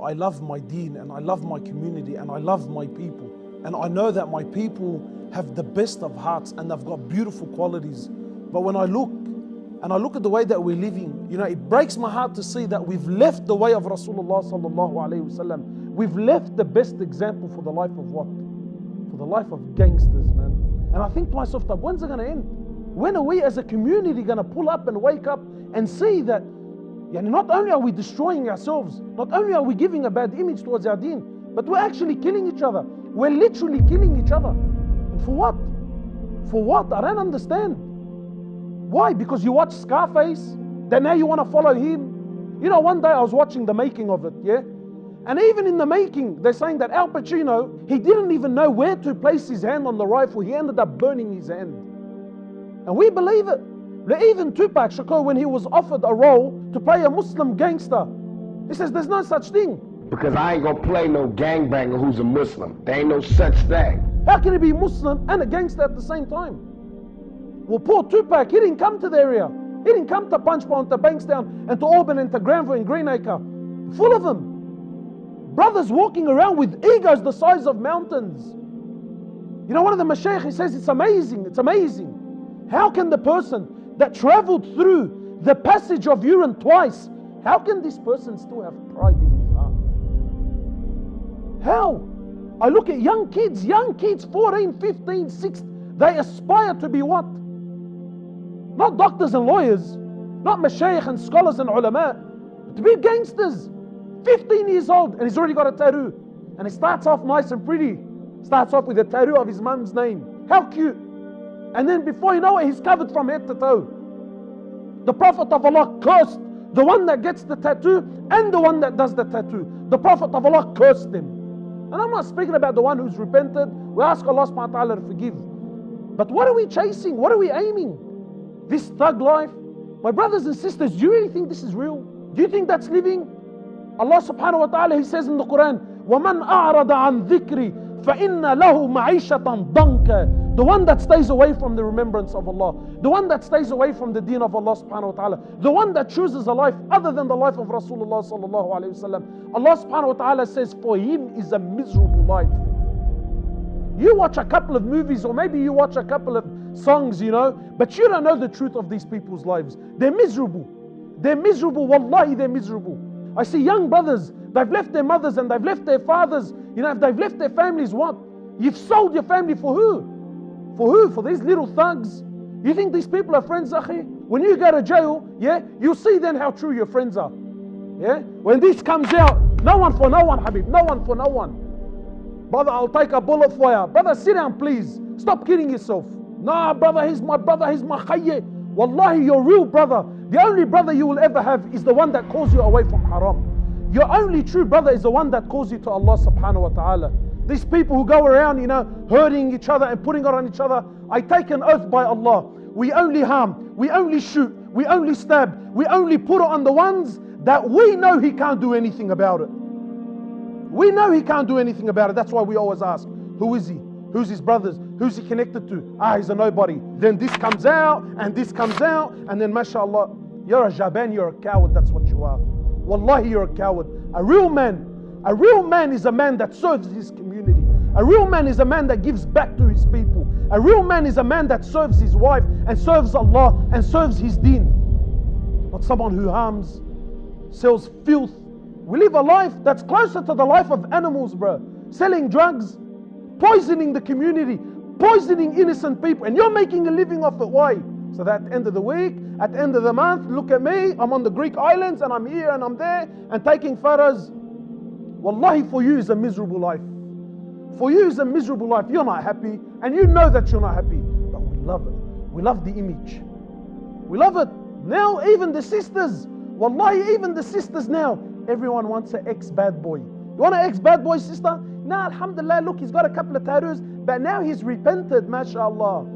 I love my deen and I love my community and I love my people. And I know that my people have the best of hearts and they've got beautiful qualities. But when I look at the way that we're living, it breaks my heart to see that we've left the way of Rasulullah sallallahu alaihi wasallam. We've left the best example for the life of what? For the life of gangsters, man. And I think to myself, when's it going to end? When are we as a community going to pull up and wake up and see that not only are we destroying ourselves, not only are we giving a bad image towards our deen, but we're actually killing each other. We're literally killing each other. And for what? For what? I don't understand. Why? Because you watch Scarface, then now you want to follow him. One day I was watching the making of it, yeah? And even in the making, they're saying that Al Pacino, he didn't even know where to place his hand on the rifle. He ended up burning his hand. And we believe it. Even Tupac Shakur, when he was offered a role to play a Muslim gangster, he says there's no such thing. Because I ain't gonna play no gangbanger who's a Muslim. There ain't no such thing. How can he be Muslim and a gangster at the same time? Well, poor Tupac, he didn't come to the area. He didn't come to Punchbowl, to Bankstown, and to Auburn, and to Granville, and Greenacre. Full of them. Brothers walking around with egos the size of mountains. One of the Shaykh, he says it's amazing, it's amazing. How can the person that traveled through the passage of urine twice, how can this person still have pride in his heart? How? I look at young kids, 14, 15, 16, they aspire to be what? Not doctors and lawyers, not Mashaykh and scholars and ulama, but to be gangsters. 15 years old and he's already got a tattoo. And he starts off nice and pretty. Starts off with a tattoo of his mum's name. How cute. And then before you know it, he's covered from head to toe. The Prophet of Allah cursed the one that gets the tattoo and the one that does the tattoo. The Prophet of Allah cursed them. And I'm not speaking about the one who's repented. We ask Allah subhanahu wa ta'ala to forgive. But what are we chasing? What are we aiming? This thug life? My brothers and sisters, do you really think this is real? Do you think that's living? Allah subhanahu wa ta'ala, He says in the Quran, وَمَنْ أَعْرَضَ عَنْ ذِكْرِ فَإِنَّ لَهُ مَعِيشَةً ضَنْكَ. The one that stays away from the remembrance of Allah, the one that stays away from the deen of Allah subhanahu wa ta'ala, the one that chooses a life other than the life of Rasulullah sallallahu alayhi wa sallam, Allah subhanahu wa ta'ala says for him is a miserable life. You watch a couple of movies or maybe you watch a couple of songs, but you don't know the truth of these people's lives. They're miserable. They're miserable. Wallahi, they're miserable. I see young brothers, they've left their mothers and they've left their fathers. If they've left their families, what? You've sold your family for who? For who? For these little thugs? You think these people are friends, akhi? When you go to jail, you'll see then how true your friends are. When this comes out, no one for no one, Habib. No one for no one. Brother, I'll take a bullet for you. Brother, sit down, please. Stop kidding yourself. Nah, brother, he's my khayy. Wallahi, your real brother, the only brother you will ever have is the one that calls you away from haram. Your only true brother is the one that calls you to Allah subhanahu wa ta'ala. These people who go around, hurting each other and putting it on each other, I take an oath by Allah. We only harm, we only shoot, we only stab, we only put it on the ones that we know he can't do anything about it. We know he can't do anything about it. That's why we always ask, who is he? Who's his brothers? Who's he connected to? He's a nobody. Then this comes out, and this comes out, and then mashallah, you're a jaban, you're a coward, that's what you are. Wallahi, you're a coward. A real man is a man that serves his community. A real man is a man that gives back to his people. A real man is a man that serves his wife, and serves Allah, and serves his deen. Not someone who harms, sells filth. We live a life that's closer to the life of animals, bro. Selling drugs, poisoning the community, poisoning innocent people, and you're making a living off it. Why? So that at the end of the week, at the end of the month, look at me, I'm on the Greek islands and I'm here and I'm there and taking photos. Wallahi, for you is a miserable life. For you is a miserable life. You're not happy and you know that you're not happy, but we love it. We love the image. We love it. Now even the sisters, wallahi, even the sisters now, everyone wants an ex-bad boy. You want an ex-bad boy, sister? Nah, alhamdulillah, look, he's got a couple of tattoos, but now he's repented, mashallah.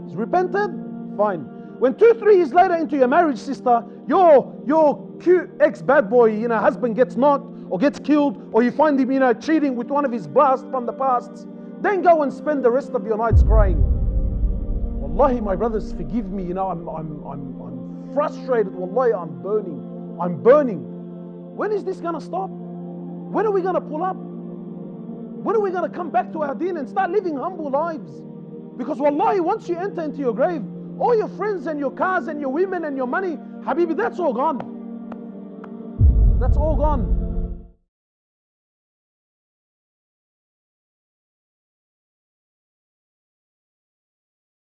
He's repented? Fine. When 2-3 years later into your marriage, sister, your cute ex-bad boy, husband gets knocked or gets killed, or you find him, cheating with one of his blasts from the past, then go and spend the rest of your nights crying. Wallahi, my brothers, forgive me, I'm frustrated, wallahi, I'm burning. When is this gonna stop? When are we going to pull up? When are we going to come back to our deen and start living humble lives? Because wallahi, once you enter into your grave, all your friends and your cars and your women and your money, Habibi, that's all gone. That's all gone.